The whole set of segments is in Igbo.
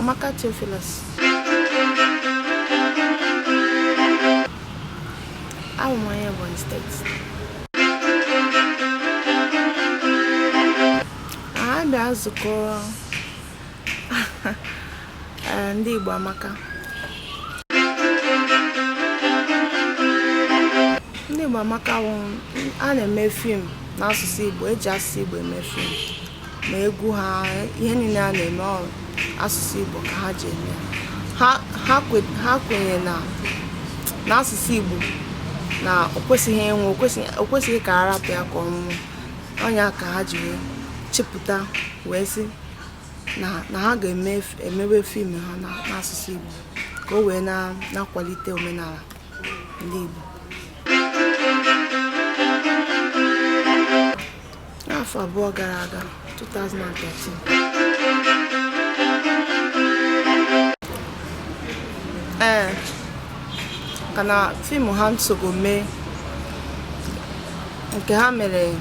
AMAKA THEOPHILUS. I'm my Ebonyi State. I bịa nzukọ ndị Igbo AMAKA. Ndị Igbo AMAKA a na-eme fim n'asụsụ Igbo, eji asụsụ Igbo eme fim. Ma egwu ha, ihe niile a na-eme asụsụ Igbo ka ha ji eme. Ha kwenye na n'asụsụ Igbo na o kwesịghị ka arapụ ya ka ọmụmụ. Ọnya ka ha ji chepụta wee sị na ha ga-emewe fim ha n'asụsụ Igbo ka o wee na-akwalite omenala ndị Igbo. N'afọ abụọ gara aga, 2013. Kana fim ha nsogo mee nke ha mere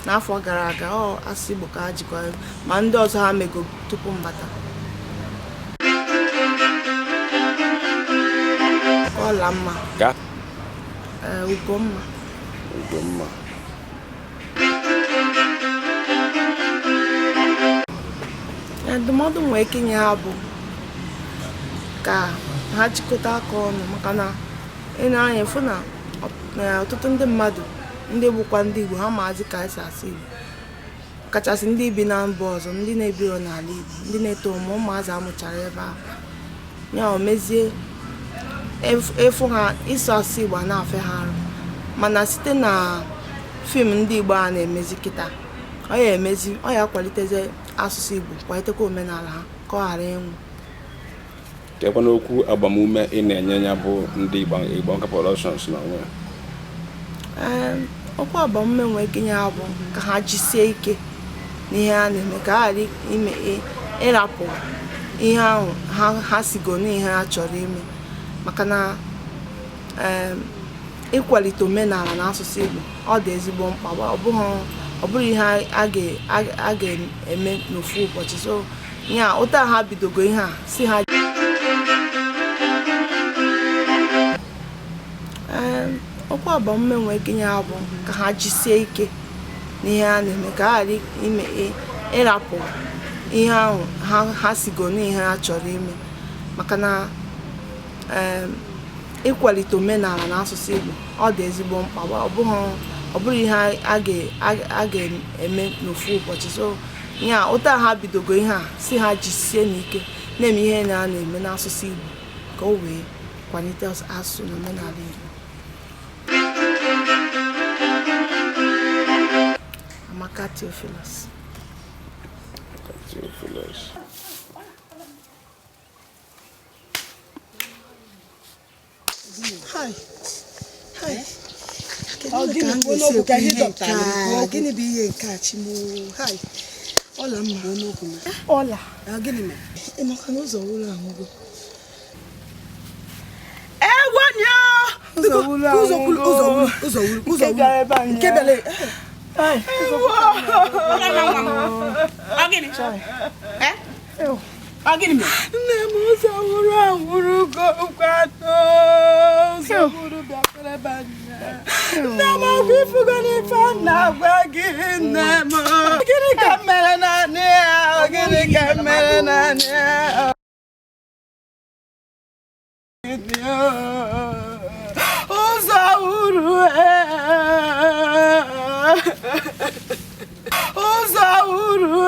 n'afọ gara aga, asụsụ Igbo ka ha jikwa, ma ndị ọzọ ha mego tupu mbata. Ọla mma. Ugomma. Ndụmọdụ nwere ike inye ha bụ ka ha jikọta aka ọnụ, maka na ị na-anya efu na ọtụtụ ndị mmadụ ndị bụkwa ndị Igbo ha maazi ka esi asụ Igbo, kachasị ndị bi na mba ọzọ, ndị na-ebiro n'ala Igbo, ndị na-eto ụmụazị amụchara ebe ahụ. Ya o mezie efu ha ịsụ asụsụ Igbo na-afe ha arụ, mana site na fim ndị Igbo a na-emezi kịta, ọ ya akwaliteze asụsụ Igbo, kwalitekwa omenala ha ka ọ ghara ịnwụ. Kekwa n'okwu agbamume ị na-enye ya bụ ndị Igbo AMAKA Productions na onwe ya? Okwu agbamume nwere ike inye ha bụ ka ha jisie ike n'ihe ha na-eme, ka ha ghara ịrapụ ihe ahụ ha sigo n'ihe ha chọrọ ime, maka na ịkwalite omenala na asụsụ Igbo ọ dị ezigbo mkpa. Ọ bụrụ ihe a ga-eme n'ofu ụbọchị. So ya ụta ha bidogo ihe a si ha okwu agbamume nwere ike inye ha bụ ka ha jisie ike n'ihe ha na-eme, ka ha ghara ịrapụ ihe ahụ ha sigo n'ihe ha chọrọ ime, maka na ịkwalite omenala na asụsụ Igbo ọ dị ezigbo mkpa. Ọ bụrụ ihe a ga-eme n'ofu ụbọchị. So ya ụta ha bidogo ihe a si ha jisie n'ike na-eme ihe a na-eme n'asụsụ Igbo ka o wee kwalite asụsụ na omenala Igbo. AMAKA THEOPHILUS. Hi. Gịnị bụ ihe nke a Chimo? Hi. Ọla mma n'okwu. Ọla. Gịnị mere? Maka na ụzọ wuru ahụgo. Ụzọ nke bịara. Nne m ụzọ wuru ahụrụ gokwato, ụzọ wuru bịakwara ebe anya. Nne m ọgwụ ifugo n'ife na-agwa gị, nne m. Gịnị ka mere naanị ya? Gịnị ka mere naanị ya? Ụzọ wuru ụzọ wuru